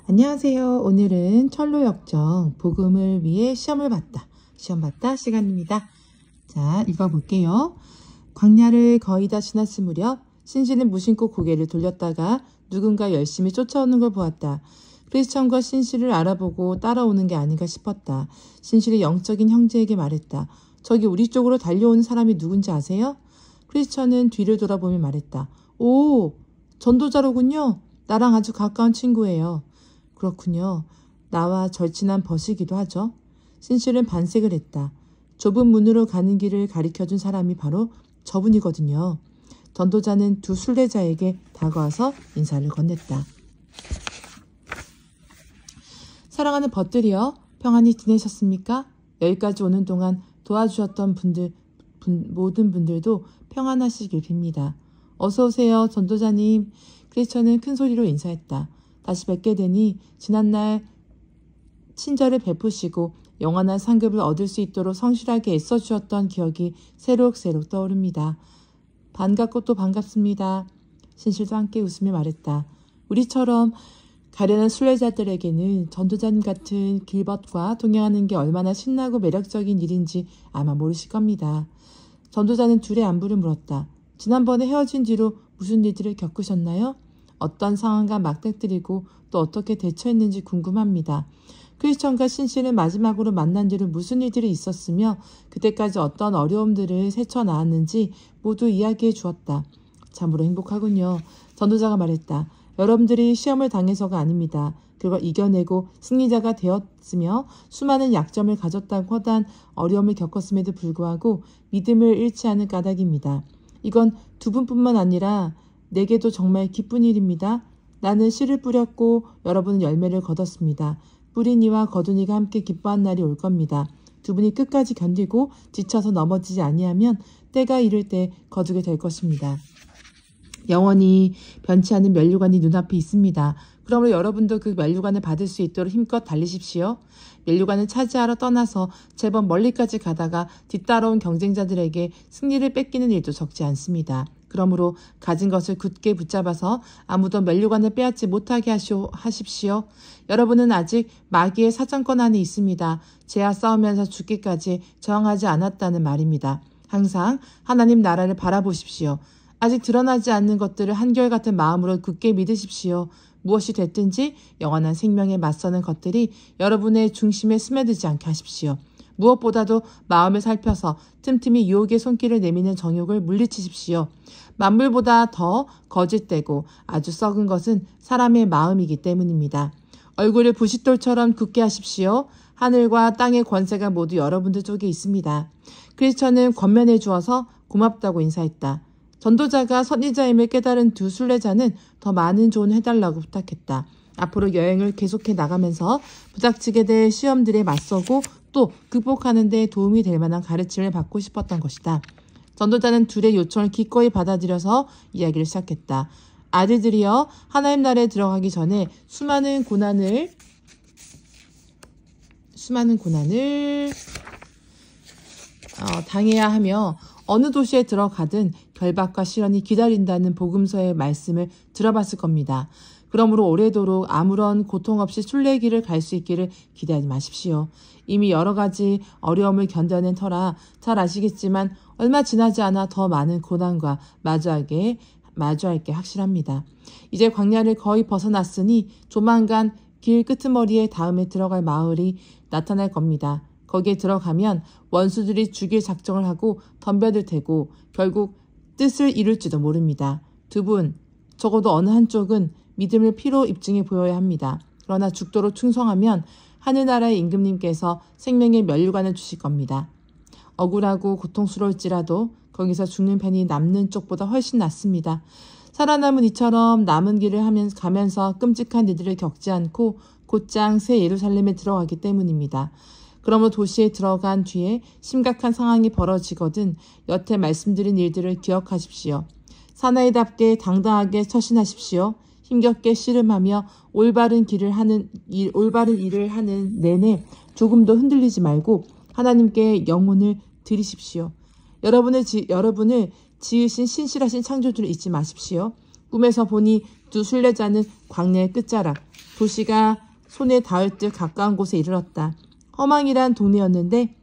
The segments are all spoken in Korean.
안녕하세요. 오늘은 철로역정 복음을 위해 시험 봤다 시간입니다. 자, 읽어볼게요. 광야를 거의 다 지났을 무렵 신실은 무심코 고개를 돌렸다가 누군가 열심히 쫓아오는 걸 보았다. 크리스천과 신실을 알아보고 따라오는 게 아닌가 싶었다. 신실이 영적인 형제에게 말했다. 저기 우리 쪽으로 달려오는 사람이 누군지 아세요? 크리스천은 뒤를 돌아보며 말했다. 오, 전도자로군요. 나랑 아주 가까운 친구예요. 그렇군요. 나와 절친한 벗이기도 하죠. 신실은 반색을 했다. 좁은 문으로 가는 길을 가리켜준 사람이 바로 저분이거든요. 전도자는 두 순례자에게 다가와서 인사를 건넸다. 사랑하는 벗들이여, 평안히 지내셨습니까? 여기까지 오는 동안 도와주셨던 모든 분들도 평안하시길 빕니다. 어서 오세요, 전도자님. 크리스천은 큰 소리로 인사했다. 다시 뵙게 되니 지난날 친절을 베푸시고 영원한 상급을 얻을 수 있도록 성실하게 애써주셨던 기억이 새록새록 떠오릅니다. 반갑고 또 반갑습니다. 신실도 함께 웃으며 말했다. 우리처럼 가련한 순례자들에게는 전도자님 같은 길벗과 동행하는 게 얼마나 신나고 매력적인 일인지 아마 모르실 겁니다. 전도자는 둘의 안부를 물었다. 지난번에 헤어진 뒤로 무슨 일들을 겪으셨나요? 어떤 상황과 맞닥뜨리고 또 어떻게 대처했는지 궁금합니다. 크리스천과 신실은 마지막으로 만난 뒤로 무슨 일들이 있었으며 그때까지 어떤 어려움들을 헤쳐나왔는지 모두 이야기해 주었다. 참으로 행복하군요. 전도자가 말했다. 여러분들이 시험을 당해서가 아닙니다. 그걸 이겨내고 승리자가 되었으며 수많은 약점을 가졌다고 허다한 어려움을 겪었음에도 불구하고 믿음을 잃지 않은 까닭입니다. 이건 두 분뿐만 아니라 내게도 정말 기쁜 일입니다. 나는 씨를 뿌렸고 여러분은 열매를 거뒀습니다. 뿌린 이와 거둔 이가 함께 기뻐한 날이 올 겁니다. 두 분이 끝까지 견디고 지쳐서 넘어지지 아니하면 때가 이를 때 거두게 될 것입니다. 영원히 변치 않은 면류관이 눈앞에 있습니다. 그러므로 여러분도 그 면류관을 받을 수 있도록 힘껏 달리십시오. 면류관을 차지하러 떠나서 제법 멀리까지 가다가 뒤따라온 경쟁자들에게 승리를 뺏기는 일도 적지 않습니다. 그러므로 가진 것을 굳게 붙잡아서 아무도 면류관을 빼앗지 못하게 하십시오. 여러분은 아직 마귀의 사정권 안에 있습니다. 죄와 싸우면서 죽기까지 저항하지 않았다는 말입니다. 항상 하나님 나라를 바라보십시오. 아직 드러나지 않는 것들을 한결같은 마음으로 굳게 믿으십시오. 무엇이 됐든지 영원한 생명에 맞서는 것들이 여러분의 중심에 스며들지 않게 하십시오. 무엇보다도 마음을 살펴서 틈틈이 유혹의 손길을 내미는 정욕을 물리치십시오. 만물보다 더 거짓되고 아주 썩은 것은 사람의 마음이기 때문입니다. 얼굴을 부싯돌처럼 굳게 하십시오. 하늘과 땅의 권세가 모두 여러분들 쪽에 있습니다. 크리스천은 권면해 주어서 고맙다고 인사했다. 전도자가 선지자임을 깨달은 두 순례자는 더 많은 조언을 해달라고 부탁했다. 앞으로 여행을 계속해 나가면서 부닥치게 될 시험들에 맞서고 또 극복하는 데 도움이 될 만한 가르침을 받고 싶었던 것이다. 전도자는 둘의 요청을 기꺼이 받아들여서 이야기를 시작했다. 아들들이여, 하나님 나라에 들어가기 전에 수많은 고난을 당해야 하며 어느 도시에 들어가든 결박과 시련이 기다린다는 복음서의 말씀을 들어봤을 겁니다. 그러므로 오래도록 아무런 고통 없이 순례길을 갈 수 있기를 기대하지 마십시오. 이미 여러 가지 어려움을 견뎌낸 터라 잘 아시겠지만 얼마 지나지 않아 더 많은 고난과 마주할 게 확실합니다. 이제 광야를 거의 벗어났으니 조만간 길 끄트머리에 다음에 들어갈 마을이 나타날 겁니다. 거기에 들어가면 원수들이 죽일 작정을 하고 덤벼들 테고 결국 뜻을 이룰지도 모릅니다. 두 분, 적어도 어느 한쪽은 믿음을 피로 입증해 보여야 합니다. 그러나 죽도록 충성하면 하늘나라의 임금님께서 생명의 면류관을 주실 겁니다. 억울하고 고통스러울지라도 거기서 죽는 편이 남는 쪽보다 훨씬 낫습니다. 살아남은 이처럼 남은 길을 가면서 끔찍한 일들을 겪지 않고 곧장 새 예루살렘에 들어가기 때문입니다. 그러므로 도시에 들어간 뒤에 심각한 상황이 벌어지거든 여태 말씀드린 일들을 기억하십시오. 사나이답게 당당하게 처신하십시오. 힘겹게 씨름하며 올바른 일을 하는 내내 조금도 흔들리지 말고 하나님께 영혼을 드리십시오. 여러분을 지으신 신실하신 창조주를 잊지 마십시오. 꿈에서 보니 두 순례자는 광야의 끝자락 도시가 손에 닿을 듯 가까운 곳에 이르렀다. 허망이란 동네였는데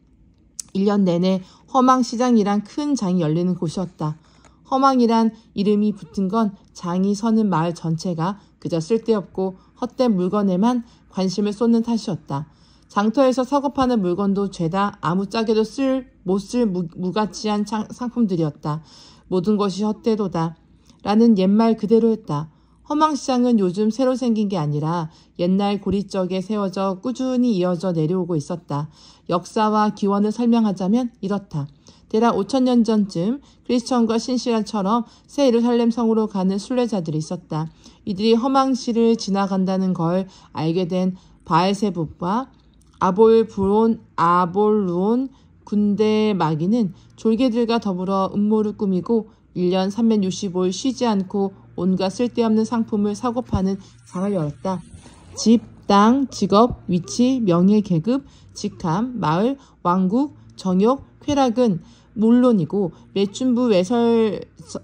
1년 내내 허망시장이란 큰 장이 열리는 곳이었다. 허망이란 이름이 붙은 건 장이 서는 마을 전체가 그저 쓸데없고 헛된 물건에만 관심을 쏟는 탓이었다. 장터에서 사고 파는 물건도 죄다 아무짝에도 못 쓸 무가치한 상품들이었다. 모든 것이 헛되도다. 라는 옛말 그대로였다. 허망시장은 요즘 새로 생긴 게 아니라 옛날 고리적에 세워져 꾸준히 이어져 내려오고 있었다. 역사와 기원을 설명하자면 이렇다. 대략 5,000년 전쯤 크리스천과 신실한처럼 새 예루살렘 성으로 가는 순례자들이 있었다. 이들이 허망시를 지나간다는 걸 알게 된 바알세붑과 아볼루온 군대 마귀는 졸개들과 더불어 음모를 꾸미고 1년 365일 쉬지 않고 온갖 쓸데없는 상품을 사고 파는 장을 열었다. 집, 땅, 직업, 위치, 명예, 계급, 직함, 마을, 왕국, 정욕, 쾌락은 물론이고 매춘부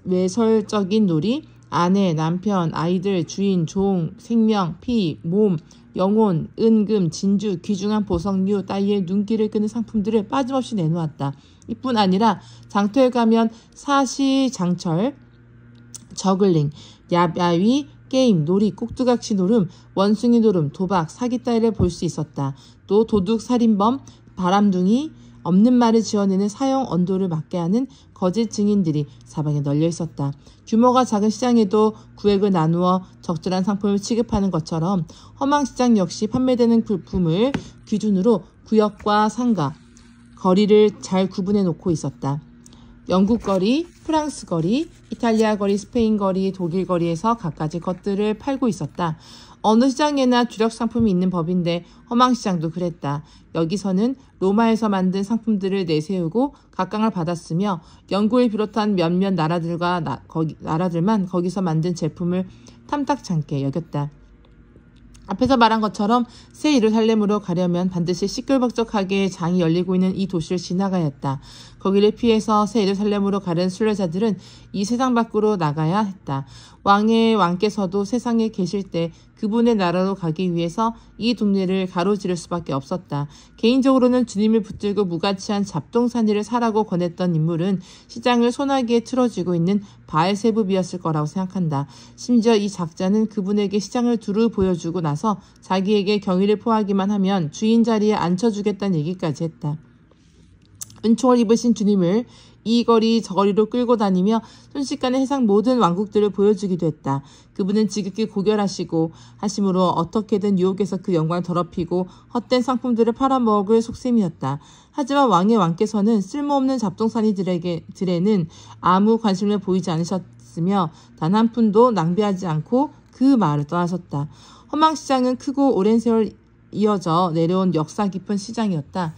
외설적인 놀이, 아내, 남편, 아이들, 주인, 종, 생명, 피, 몸, 영혼, 은금, 진주, 귀중한 보석류 따위의 눈길을 끄는 상품들을 빠짐없이 내놓았다. 이뿐 아니라 장터에 가면 사시장철, 저글링, 야바위, 게임, 놀이, 꼭두각시 노름, 원숭이 노름, 도박, 사기 따위를 볼 수 있었다. 또 도둑, 살인범, 바람둥이, 없는 말을 지어내는 사형 언도를 맞게 하는 거짓 증인들이 사방에 널려 있었다. 규모가 작은 시장에도 구획을 나누어 적절한 상품을 취급하는 것처럼 허망시장 역시 판매되는 물품을 기준으로 구역과 상가, 거리를 잘 구분해 놓고 있었다. 영국 거리, 프랑스 거리, 이탈리아 거리, 스페인 거리, 독일 거리에서 갖가지 것들을 팔고 있었다. 어느 시장에나 주력 상품이 있는 법인데 허망시장도 그랬다. 여기서는 로마에서 만든 상품들을 내세우고 각광을 받았으며 영국을 비롯한 몇몇 나라들만 거기서 만든 제품을 탐탁찮게 여겼다. 앞에서 말한 것처럼 새 예루살렘으로 가려면 반드시 시끌벅적하게 장이 열리고 있는 이 도시를 지나가야 했다. 거기를 피해서 새 예루살렘으로 가는 순례자들은 이 세상 밖으로 나가야 했다. 왕께서도 세상에 계실 때 그분의 나라로 가기 위해서 이 동네를 가로지를 수밖에 없었다. 개인적으로는 주님을 붙들고 무가치한 잡동사니를 사라고 권했던 인물은 시장을 소나기에 틀어쥐고 있는 바알세붑이었을 거라고 생각한다. 심지어 이 작자는 그분에게 시장을 두루 보여주고 나서 자기에게 경의를 표하기만 하면 주인 자리에 앉혀주겠다는 얘기까지 했다. 은총을 입으신 주님을 이 거리 저 거리로 끌고 다니며 순식간에 세상 모든 왕국들을 보여주기도 했다. 그분은 지극히 고결하시고 하심으로 어떻게든 유혹에서 그 영광을 더럽히고 헛된 상품들을 팔아먹을 속셈이었다. 하지만 왕께서는 쓸모없는 잡동사니들에는 아무 관심을 보이지 않으셨으며 단 한 푼도 낭비하지 않고 그 마을을 떠나셨다. 허망시장은 크고 오랜 세월 이어져 내려온 역사 깊은 시장이었다.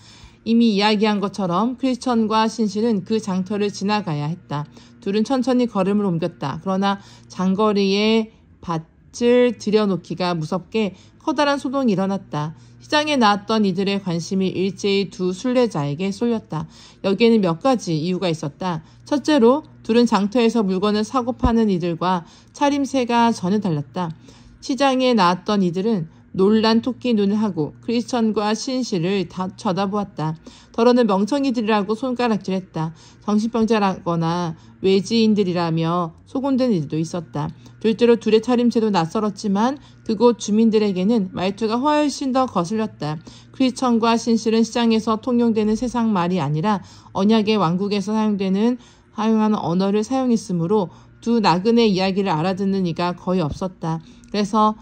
이미 이야기한 것처럼 크리스천과 신실은 그 장터를 지나가야 했다. 둘은 천천히 걸음을 옮겼다. 그러나 장거리에 밭을 들여놓기가 무섭게 커다란 소동이 일어났다. 시장에 나왔던 이들의 관심이 일제히 두 순례자에게 쏠렸다. 여기에는 몇 가지 이유가 있었다. 첫째로 둘은 장터에서 물건을 사고 파는 이들과 차림새가 전혀 달랐다. 시장에 나왔던 이들은 놀란 토끼 눈을 하고 크리스천과 신실을 다 쳐다보았다. 더러는 멍청이들이라고 손가락질했다. 정신병자라거나 외지인들이라며 소곤된 이들도 있었다. 둘째로 둘의 차림새도 낯설었지만 그곳 주민들에게는 말투가 훨씬 더 거슬렸다. 크리스천과 신실은 시장에서 통용되는 세상 말이 아니라 언약의 왕국에서 사용하는 언어를 사용했으므로 두 나그네 이야기를 알아듣는 이가 거의 없었다. 그래서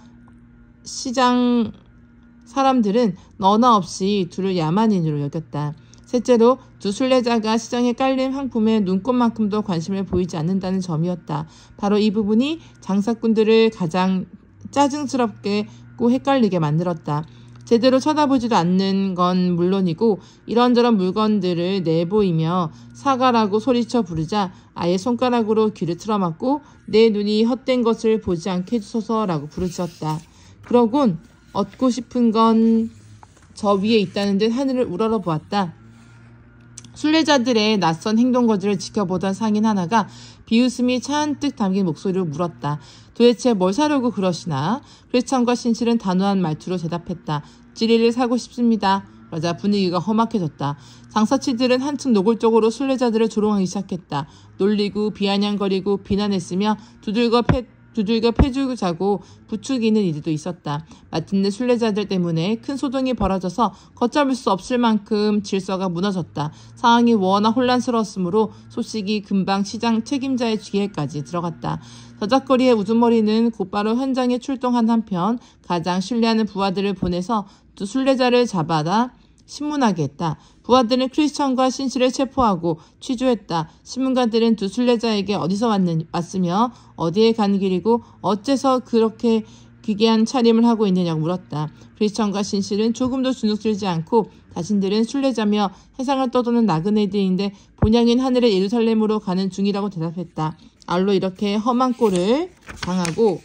시장 사람들은 너나 없이 둘을 야만인으로 여겼다. 셋째로 두 순례자가 시장에 깔린 상품에 눈꼽만큼도 관심을 보이지 않는다는 점이었다. 바로 이 부분이 장사꾼들을 가장 짜증스럽고 헷갈리게 만들었다. 제대로 쳐다보지도 않는 건 물론이고 이런저런 물건들을 내보이며 사가라고 소리쳐 부르자 아예 손가락으로 귀를 틀어막고 내 눈이 헛된 것을 보지 않게 해주소서라고 부르짖었다. 그러곤 얻고 싶은 건 저 위에 있다는 듯 하늘을 우러러 보았다. 순례자들의 낯선 행동거지를 지켜보던 상인 하나가 비웃음이 잔뜩 담긴 목소리로 물었다. 도대체 뭘 사려고 그러시나? 크리스천과 신실은 단호한 말투로 대답했다. 찌리를 사고 싶습니다. 그러자 분위기가 험악해졌다. 장사치들은 한층 노골적으로 순례자들을 조롱하기 시작했다. 놀리고 비아냥거리고 비난했으며 두들겨 패주자고 부추기는 이들도 있었다. 마침내 순례자들 때문에 큰 소동이 벌어져서 걷잡을 수 없을 만큼 질서가 무너졌다. 상황이 워낙 혼란스러웠으므로 소식이 금방 시장 책임자의 귀에까지 들어갔다. 저작거리의 우두머리는 곧바로 현장에 출동한 한편 가장 신뢰하는 부하들을 보내서 두 순례자를 잡아다 신문하게 했다. 부하들은 크리스천과 신실을 체포하고 취조했다. 신문가들은 두 순례자에게 어디서 왔으며 어디에 가는 길이고 어째서 그렇게 기괴한 차림을 하고 있느냐고 물었다. 크리스천과 신실은 조금도 주눅들지 않고 자신들은 순례자며 세상을 떠도는 나그네들인데 본향인 하늘의 예루살렘으로 가는 중이라고 대답했다. 알로 이렇게 험한 꼴을 당하고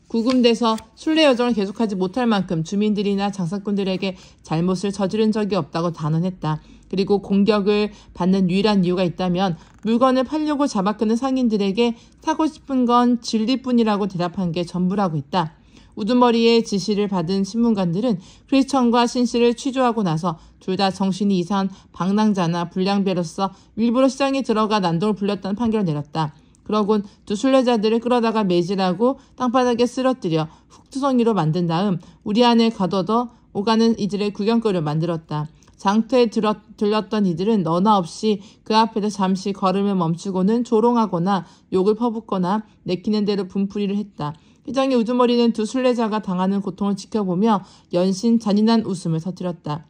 구금돼서 순례 여정을 계속하지 못할 만큼 주민들이나 장사꾼들에게 잘못을 저지른 적이 없다고 단언했다. 그리고 공격을 받는 유일한 이유가 있다면 물건을 팔려고 잡아끄는 상인들에게 사고 싶은 건 진리뿐이라고 대답한 게 전부라고 했다. 우두머리의 지시를 받은 신문관들은 크리스천과 신실을 취조하고 나서 둘 다 정신이 이상한 방랑자나 불량배로서 일부러 시장에 들어가 난동을 불렸다는 판결을 내렸다. 그러곤 두 순례자들을 끌어다가 매질하고 땅바닥에 쓰러뜨려 훅투성이로 만든 다음 우리 안에 가둬둬 오가는 이들의 구경거리를 만들었다. 장터에 들렸던 이들은 너나 없이 그 앞에서 잠시 걸음을 멈추고는 조롱하거나 욕을 퍼붓거나 내키는 대로 분풀이를 했다. 회장의 우두머리는 두 순례자가 당하는 고통을 지켜보며 연신 잔인한 웃음을 터뜨렸다.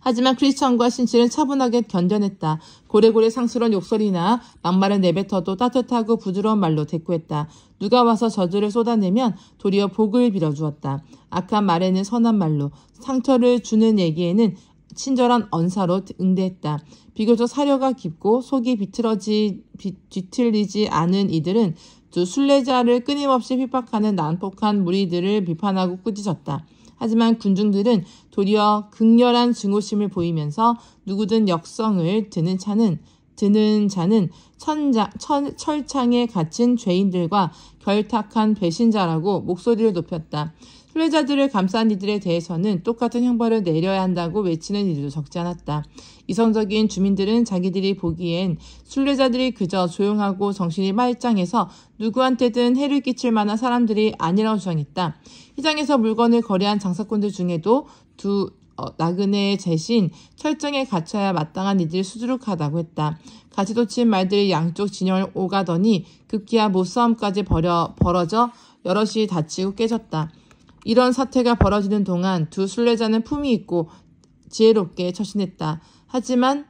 하지만 크리스천과 신실은 차분하게 견뎌냈다. 고래고래 상스러운 욕설이나 막말을 내뱉어도 따뜻하고 부드러운 말로 대꾸했다. 누가 와서 저주를 쏟아내면 도리어 복을 빌어주었다. 악한 말에는 선한 말로, 상처를 주는 얘기에는 친절한 언사로 응대했다. 비교적 사려가 깊고 속이 뒤틀리지 않은 이들은 두 순례자를 끊임없이 핍박하는 난폭한 무리들을 비판하고 꾸짖었다. 하지만 군중들은 도리어 극렬한 증오심을 보이면서 누구든 역성을 드는 자는 철창에 갇힌 죄인들과 결탁한 배신자라고 목소리를 높였다. 순례자들을 감싼 이들에 대해서는 똑같은 형벌을 내려야 한다고 외치는 이들도 적지 않았다. 이성적인 주민들은 자기들이 보기엔 순례자들이 그저 조용하고 정신이 말짱해서 누구한테든 해를 끼칠 만한 사람들이 아니라고 주장했다. 시장에서 물건을 거래한 장사꾼들 중에도 두 나그네의 대신 철정에 갇혀야 마땅한 이들이 수두룩하다고 했다. 가시돋친 말들이 양쪽 진영을 오가더니 급기야 못싸움까지 벌어져 여럿이 다치고 깨졌다. 이런 사태가 벌어지는 동안 두 순례자는 품위 있고 지혜롭게 처신했다. 하지만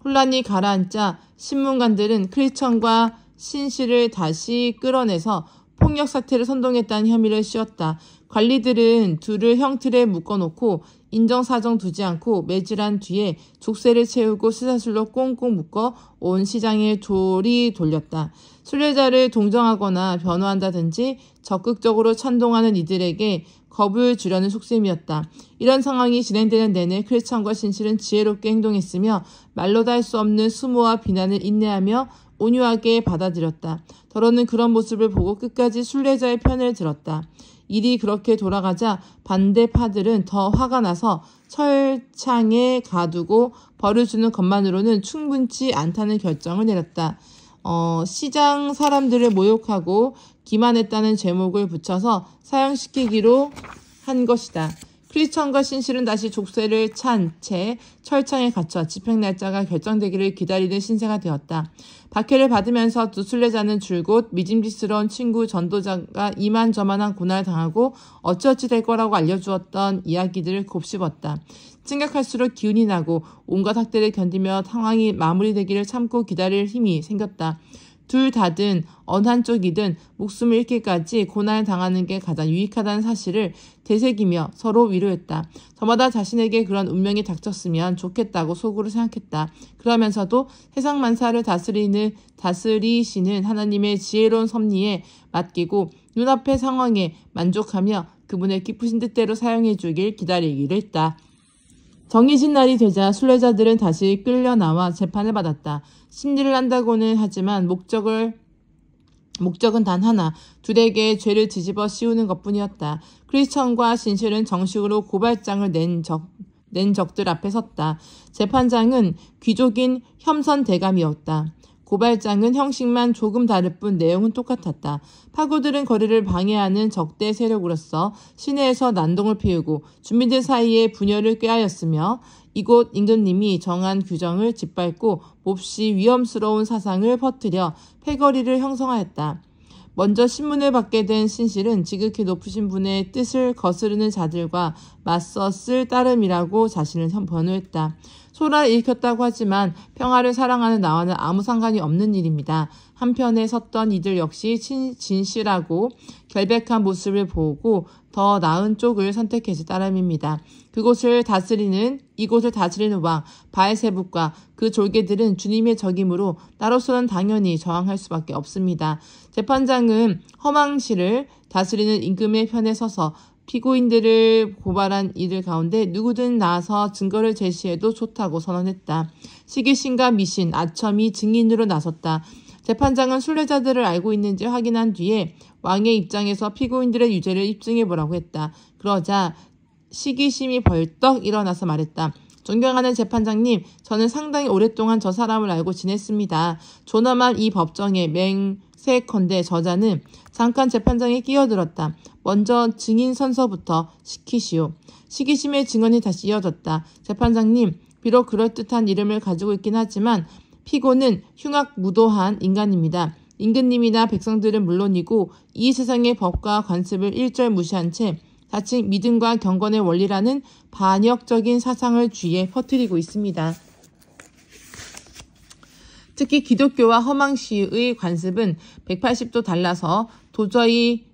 혼란이 가라앉자 신문관들은 크리스천과 신실을 다시 끌어내서 폭력 사태를 선동했다는 혐의를 씌웠다. 관리들은 둘을 형틀에 묶어놓고 인정사정 두지 않고 매질한 뒤에 족쇄를 채우고 쇠사슬로 꽁꽁 묶어 온 시장에 조리 돌렸다. 순례자를 동정하거나 변호한다든지 적극적으로 찬동하는 이들에게 겁을 주려는 속셈이었다. 이런 상황이 진행되는 내내 크리스천과 신실은 지혜롭게 행동했으며 말로 다 할 수 없는 수모와 비난을 인내하며 온유하게 받아들였다. 더러는 그런 모습을 보고 끝까지 순례자의 편을 들었다. 일이 그렇게 돌아가자 반대파들은 더 화가 나서 철창에 가두고 벌을 주는 것만으로는 충분치 않다는 결정을 내렸다. 시장 사람들을 모욕하고 기만했다는 제목을 붙여서 사형시키기로 한 것이다. 크리스천과 신실은 다시 족쇄를 찬 채 철창에 갇혀 집행 날짜가 결정되기를 기다리는 신세가 되었다. 박해를 받으면서 두 순례자는 줄곧 믿음직스러운 친구 전도자가 이만저만한 고난을 당하고 어찌어찌 될 거라고 알려주었던 이야기들을 곱씹었다. 생각할수록 기운이 나고 온갖 학대를 견디며 상황이 마무리되기를 참고 기다릴 힘이 생겼다. 둘 다든 어느 한쪽이든 목숨을 잃기까지 고난을 당하는 게 가장 유익하다는 사실을 되새기며 서로 위로했다. 저마다 자신에게 그런 운명이 닥쳤으면 좋겠다고 속으로 생각했다. 그러면서도 세상 만사를 다스리시는 하나님의 지혜로운 섭리에 맡기고 눈앞의 상황에 만족하며 그분의 깊으신 뜻대로 사용해 주길 기다리기를 했다. 정해진 날이 되자 순례자들은 다시 끌려 나와 재판을 받았다. 심리를 한다고는 하지만 목적을 목적은 단 하나, 둘에게 죄를 뒤집어 씌우는 것뿐이었다. 크리스천과 신실은 정식으로 고발장을 낸 적들 앞에 섰다. 재판장은 귀족인 혐선 대감이었다. 고발장은 형식만 조금 다를 뿐 내용은 똑같았다. 파고들은 거리를 방해하는 적대 세력으로서 시내에서 난동을 피우고 주민들 사이에 분열을 꾀하였으며 이곳 임금님이 정한 규정을 짓밟고 몹시 위험스러운 사상을 퍼뜨려 패거리를 형성하였다. 먼저 신문을 받게 된 신실은 지극히 높으신 분의 뜻을 거스르는 자들과 맞서 쓸 따름이라고 자신을 변호했다. 소란을 일으켰다고 하지만 평화를 사랑하는 나와는 아무 상관이 없는 일입니다. 한편에 섰던 이들 역시 진실하고 결백한 모습을 보고 더 나은 쪽을 선택했을 따름입니다. 이곳을 다스리는 왕 바알세불과 그 졸개들은 주님의 적이므로 나로서는 당연히 저항할 수밖에 없습니다. 재판장은 허망시를 다스리는 임금의 편에 서서 피고인들을 고발한 이들 가운데 누구든 나서 증거를 제시해도 좋다고 선언했다. 시기신과 미신, 아첨이 증인으로 나섰다. 재판장은 순례자들을 알고 있는지 확인한 뒤에 왕의 입장에서 피고인들의 유죄를 입증해보라고 했다. 그러자 시기심이 벌떡 일어나서 말했다. 존경하는 재판장님, 저는 상당히 오랫동안 저 사람을 알고 지냈습니다. 존엄한 이 법정의 맹세컨대 저자는 잠깐 재판장에 끼어들었다. 먼저 증인 선서부터 시키시오. 시기심의 증언이 다시 이어졌다. 재판장님, 비록 그럴듯한 이름을 가지고 있긴 하지만 피고는 흉악무도한 인간입니다. 임금님이나 백성들은 물론이고 이 세상의 법과 관습을 일절 무시한 채 자칭 믿음과 경건의 원리라는 반역적인 사상을 주위에 퍼뜨리고 있습니다. 특히 기독교와 허망시의 관습은 180도 달라서 도저히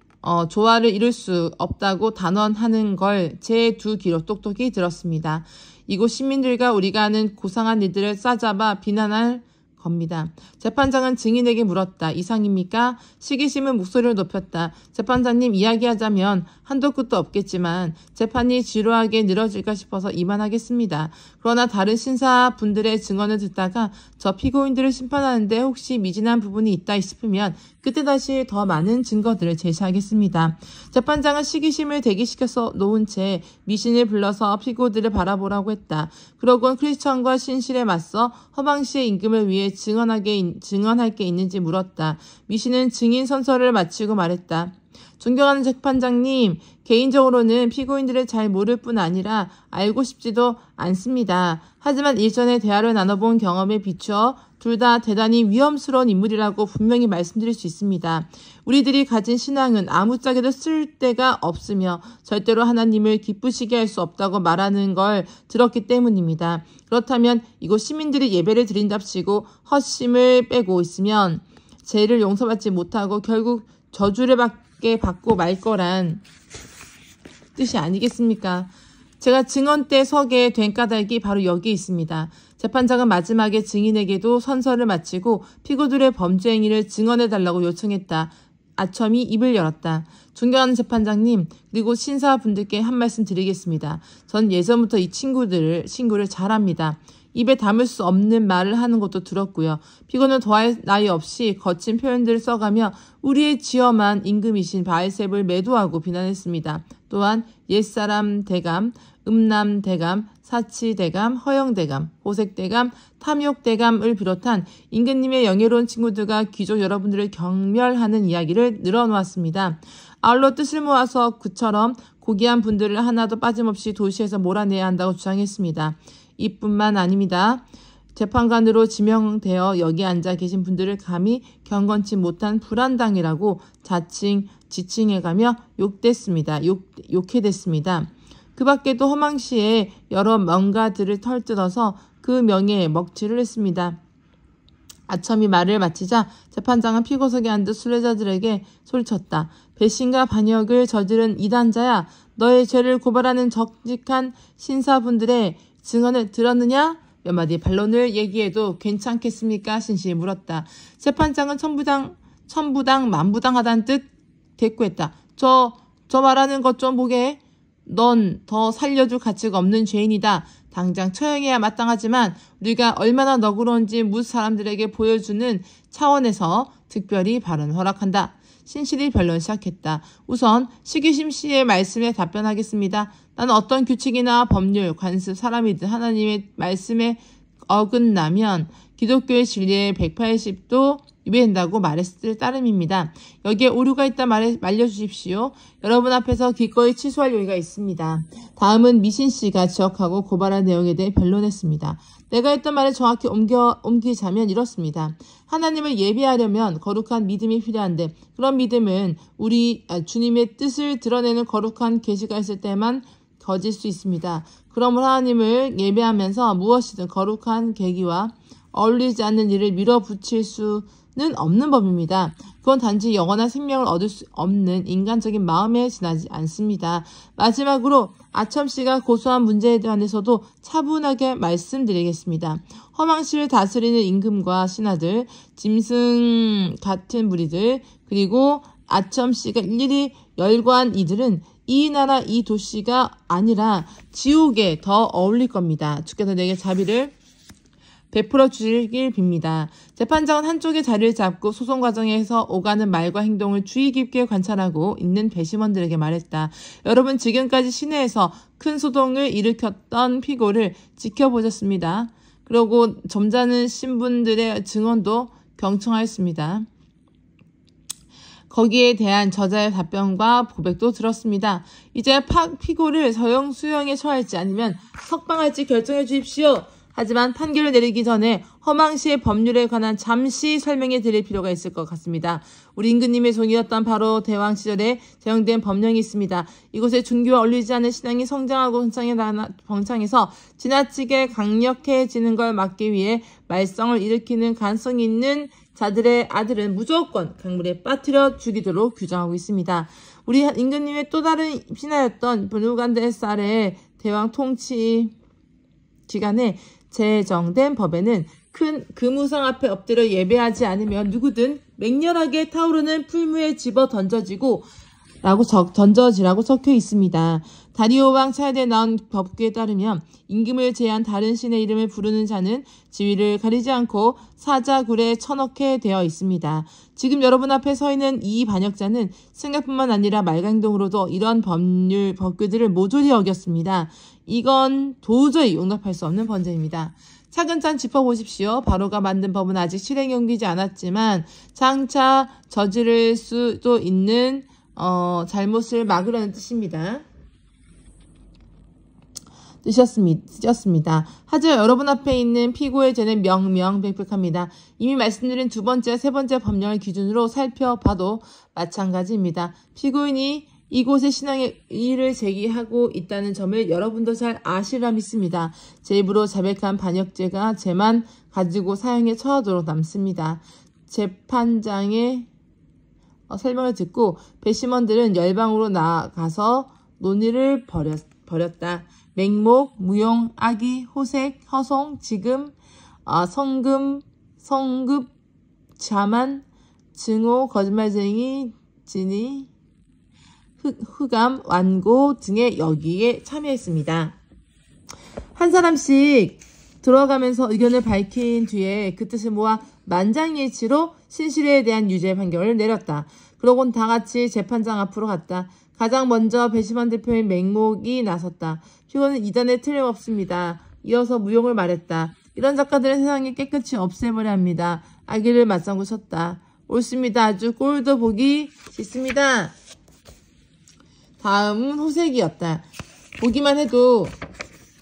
조화를 이룰 수 없다고 단언하는 걸 제 두 귀로 똑똑히 들었습니다. 이곳 시민들과 우리가 하는 고상한 일들을 싸잡아 비난할 겁니다. 재판장은 증인에게 물었다. 이상입니까? 시기심은 목소리를 높였다. 재판장님, 이야기하자면 한도 끝도 없겠지만 재판이 지루하게 늘어질까 싶어서 이만하겠습니다. 그러나 다른 신사분들의 증언을 듣다가 저 피고인들을 심판하는데 혹시 미진한 부분이 있다 싶으면 그때 다시 더 많은 증거들을 제시하겠습니다. 재판장은 시기심을 대기시켜서 놓은 채 미신을 불러서 피고들을 바라보라고 했다. 그러곤 크리스천과 신실에 맞서 허망시의 임금을 위해 증언할 게 있는지 물었다. 미신은 증인 선서를 마치고 말했다. 존경하는 재판장님, 개인적으로는 피고인들을 잘 모를 뿐 아니라 알고 싶지도 않습니다. 하지만 일전에 대화를 나눠본 경험에 비추어 둘 다 대단히 위험스러운 인물이라고 분명히 말씀드릴 수 있습니다. 우리들이 가진 신앙은 아무짝에도 쓸데가 없으며 절대로 하나님을 기쁘시게 할 수 없다고 말하는 걸 들었기 때문입니다. 그렇다면 이곳 시민들이 예배를 드린답시고 헛심을 빼고 있으면 죄를 용서받지 못하고 결국 저주를 받고 말 거란 뜻이 아니겠습니까? 제가 증언대 서게 된 까닭이 바로 여기 있습니다. 재판장은 마지막에 증인에게도 선서를 마치고 피고들의 범죄 행위를 증언해달라고 요청했다. 아첨이 입을 열었다. 존경하는 재판장님, 그리고 신사분들께 한 말씀 드리겠습니다. 전 예전부터 이 친구를 잘 압니다. 입에 담을 수 없는 말을 하는 것도 들었고요. 피고는 더할 나위 없이 거친 표현들을 써가며 우리의 지엄한 임금이신 바알세불을 매도하고 비난했습니다. 또한 옛사람 대감, 음남 대감, 사치 대감, 허영 대감, 호색 대감, 탐욕 대감을 비롯한 임금님의 영예로운 친구들과 귀족 여러분들을 경멸하는 이야기를 늘어놓았습니다. 아울러 뜻을 모아서 그처럼 고귀한 분들을 하나도 빠짐없이 도시에서 몰아내야 한다고 주장했습니다. 이뿐만 아닙니다. 재판관으로 지명되어 여기 앉아 계신 분들을 감히 경건치 못한 불안당이라고 지칭해가며 욕해댔습니다. 그 밖에도 허망시에 여러 명가들을 털뜯어서 그 명예에 먹칠을 했습니다. 아첨이 말을 마치자 재판장은 피고석에 앉은 순례자들에게 소리쳤다. 배신과 반역을 저지른 이단자야, 너의 죄를 고발하는 적직한 신사분들의 증언을 들었느냐? 몇 마디 반론을 얘기해도 괜찮겠습니까? 신실이 물었다. 재판장은 천부당 만부당하다는 뜻 대꾸했다. 저 말하는 것 좀 보게. 넌 더 살려줄 가치가 없는 죄인이다. 당장 처형해야 마땅하지만 우리가 얼마나 너그러운지 뭇 사람들에게 보여주는 차원에서 특별히 발언을 허락한다. 신실이 변론 시작했다. 우선 시규심 씨의 말씀에 답변하겠습니다. 나는 어떤 규칙이나 법률, 관습, 사람이든 하나님의 말씀에 어긋나면 기독교의 진리에 180도 위배된다고 말했을 따름입니다. 여기에 오류가 있다 말려주십시오. 여러분 앞에서 기꺼이 취소할 용의가 있습니다. 다음은 미신 씨가 지적하고 고발한 내용에 대해 변론했습니다. 내가 했던 말을 정확히 옮기자면 이렇습니다. 하나님을 예배하려면 거룩한 믿음이 필요한데 그런 믿음은 주님의 뜻을 드러내는 거룩한 계시가 있을 때만 거질 수 있습니다. 그러므로 하나님을 예배하면서 무엇이든 거룩한 계기와 어울리지 않는 일을 밀어붙일 수는 없는 법입니다. 그건 단지 영원한 생명을 얻을 수 없는 인간적인 마음에 지나지 않습니다. 마지막으로 아첨 씨가 고소한 문제에 대해서도 차분하게 말씀드리겠습니다. 허망시를 다스리는 임금과 신하들, 짐승 같은 무리들, 그리고 아첨 씨가 일일이 열거한 이들은 이 나라 이 도시가 아니라 지옥에 더 어울릴 겁니다. 주께서 내게 자비를 베풀어 주시길 빕니다. 재판장은 한쪽에 자리를 잡고 소송 과정에서 오가는 말과 행동을 주의 깊게 관찰하고 있는 배심원들에게 말했다. 여러분 지금까지 시내에서 큰 소동을 일으켰던 피고를 지켜보셨습니다. 그리고 점잖은 신분들의 증언도 경청하였습니다. 거기에 대한 저자의 답변과 고백도 들었습니다. 이제 피고를 수용에 처할지 아니면 석방할지 결정해 주십시오. 하지만 판결을 내리기 전에 허망시의 법률에 관한 잠시 설명해 드릴 필요가 있을 것 같습니다. 우리 임금님의 종이었던 바로 대왕 시절에 제정된 법령이 있습니다. 이곳에 중교와 어울리지 않는 신앙이 성장하고 번창해서 지나치게 강력해지는 걸 막기 위해 말썽을 일으키는 가능성이 있는 자들의 아들은 무조건 강물에 빠뜨려 죽이도록 규정하고 있습니다. 우리 임금님의 또 다른 신하였던 브누간데살의 대왕 통치 기간에 제정된 법에는 큰 금우상 앞에 엎드려 예배하지 않으면 누구든 맹렬하게 타오르는 풀무에 집어 던져지라고 적혀 있습니다. 다리오 왕 차례에 나온 법규에 따르면 임금을 제한 다른 신의 이름을 부르는 자는 지위를 가리지 않고 사자굴에 쳐넣게 되어 있습니다. 지금 여러분 앞에 서 있는 이 반역자는 생각뿐만 아니라 말과 행동으로도 이런 법규들을 모조리 어겼습니다. 이건 도저히 용납할 수 없는 범죄입니다. 차근차근 짚어보십시오. 바로가 만든 법은 아직 실행에 옮기지 않았지만 장차 저지를 수도 있는 잘못을 막으려는 뜻이었습니다. 하지만 여러분 앞에 있는 피고의 죄는 명명백백합니다. 이미 말씀드린 두 번째, 세 번째 법령을 기준으로 살펴봐도 마찬가지입니다. 피고인이 이곳에 신앙의 이의를 제기하고 있다는 점을 여러분도 잘 아시리라 믿습니다. 제 입으로 자백한 반역죄가 죄만 가지고 사형에 처하도록 남습니다. 재판장의 설명을 듣고 배심원들은 열방으로 나아가서 논의를 벌였다. 맹목, 무용, 악의, 호색, 허송, 지금, 성급, 자만, 증오, 거짓말쟁이, 진의, 흑암, 완고 등의 여기에 참여했습니다. 한 사람씩 들어가면서 의견을 밝힌 뒤에 그 뜻을 모아 만장일치로 신실에 대한 유죄 판결을 내렸다. 그러곤 다 같이 재판장 앞으로 갔다. 가장 먼저 배심원 대표인 맹목이 나섰다. 피고는 이단에 틀림없습니다. 이어서 무용을 말했다. 이런 작가들은 세상에 깨끗이 없애버려야 합니다. 아기를 맞장구 쳤다. 옳습니다. 아주 꼴도 보기 싫습니다. 다음은 호색이었다. 보기만 해도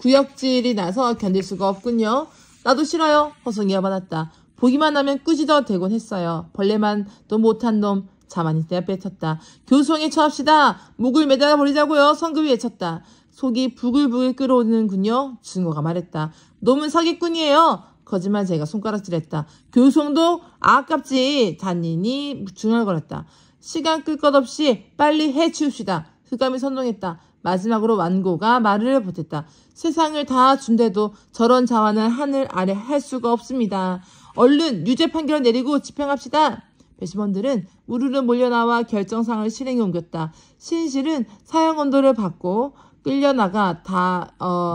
구역질이 나서 견딜 수가 없군요. 나도 싫어요. 허송이가 받았다. 보기만 하면 꾸짖어 대곤 했어요. 벌레만도 못한 놈. 자만이 떼뱉었다. 교수형에 처합시다. 목을 매달아 버리자고요. 성급이 외쳤다. 속이 부글부글 끓어오르는군요. 증오가 말했다. 놈은 사기꾼이에요. 거짓말쟁이가 손가락질했다. 교수형도 아깝지. 단인이 중얼거렸다. 시간 끌 것 없이 빨리 해치웁시다. 흑암이 선동했다. 마지막으로 완고가 말을 보탰다. 세상을 다 준대도 저런 자와는 하늘 아래 할 수가 없습니다. 얼른 유죄 판결을 내리고 집행합시다. 배심원들은 우르르 몰려나와 결정상을 실행에 옮겼다. 신실은 사형 언도를 받고 끌려나가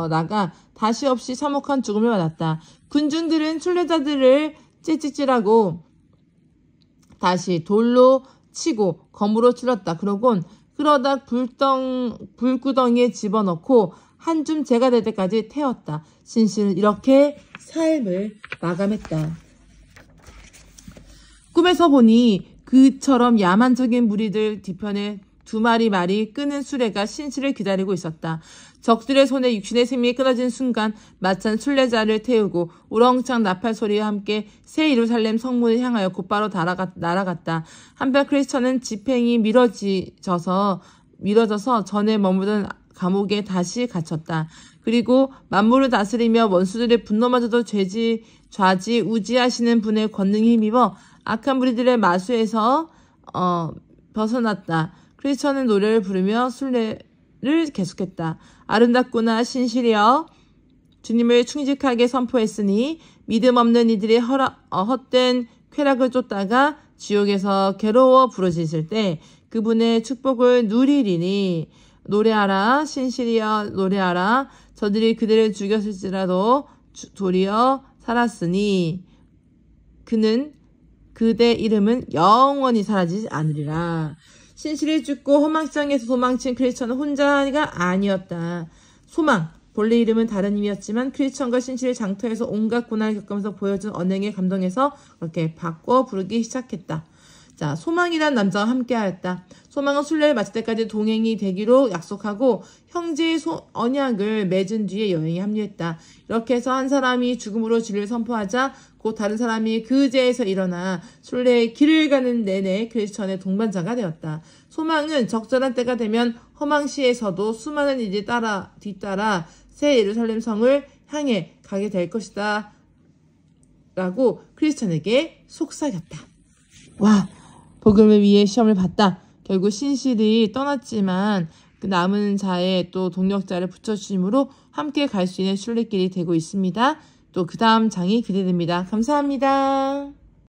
나가 다시 없이 참혹한 죽음을 맞았다. 군중들은 순례자들을 찌찌찌라고 다시 돌로 치고 검으로 찔렀다. 그러다 불구덩이에 집어넣고 한 줌 재가 될 때까지 태웠다. 신실은 이렇게 삶을 마감했다. 꿈에서 보니 그처럼 야만적인 무리들 뒤편에 2마리 말이 끄는 수레가 신실을 기다리고 있었다. 적들의 손에 육신의 생명이 끊어진 순간 마찬 순례자를 태우고 우렁창 나팔 소리와 함께 새 예루살렘 성문을 향하여 곧바로 날아갔다. 한편 크리스천은 집행이 미뤄져서 전에 머무던 감옥에 다시 갇혔다. 그리고 만물을 다스리며 원수들의 분노마저도 좌지우지하시는 분의 권능에 힘입어 악한 무리들의 마수에서 벗어났다. 크리스천은 노래를 부르며 순례를 계속했다. 아름답구나 신실이여, 주님을 충직하게 선포했으니 믿음 없는 이들이 헛된 쾌락을 쫓다가 지옥에서 괴로워 부르짖을 때 그분의 축복을 누리리니. 노래하라 신실이여, 노래하라. 저들이 그들을 죽였을지라도 도리어 살았으니 그대 이름은 영원히 사라지지 않으리라. 신실이 죽고 허망시장에서 도망친 크리스천은 혼자가 아니었다. 소망, 본래 이름은 다른 의미였지만 크리스천과 신실의 장터에서 온갖 고난을 겪으면서 보여준 언행에 감동해서 그렇게 바꿔 부르기 시작했다. 자, 소망이란 남자와 함께하였다. 소망은 순례를 마칠 때까지 동행이 되기로 약속하고 형제의 언약을 맺은 뒤에 여행에 합류했다. 이렇게 해서 한 사람이 죽음으로 진리를 선포하자 곧 다른 사람이 그 죄에서 일어나 순례의 길을 가는 내내 크리스천의 동반자가 되었다. 소망은 적절한 때가 되면 허망시에서도 수많은 이들이 뒤따라 새 예루살렘 성을 향해 가게 될 것이다 라고 크리스천에게 속삭였다. 와, 복음을 위해 시험을 봤다. 결국 신실이 떠났지만 그 남은 자의 또 동력자를 붙여주심으로 함께 갈 수 있는 순례길이 되고 있습니다. 또 그 다음 장이 기대됩니다. 감사합니다.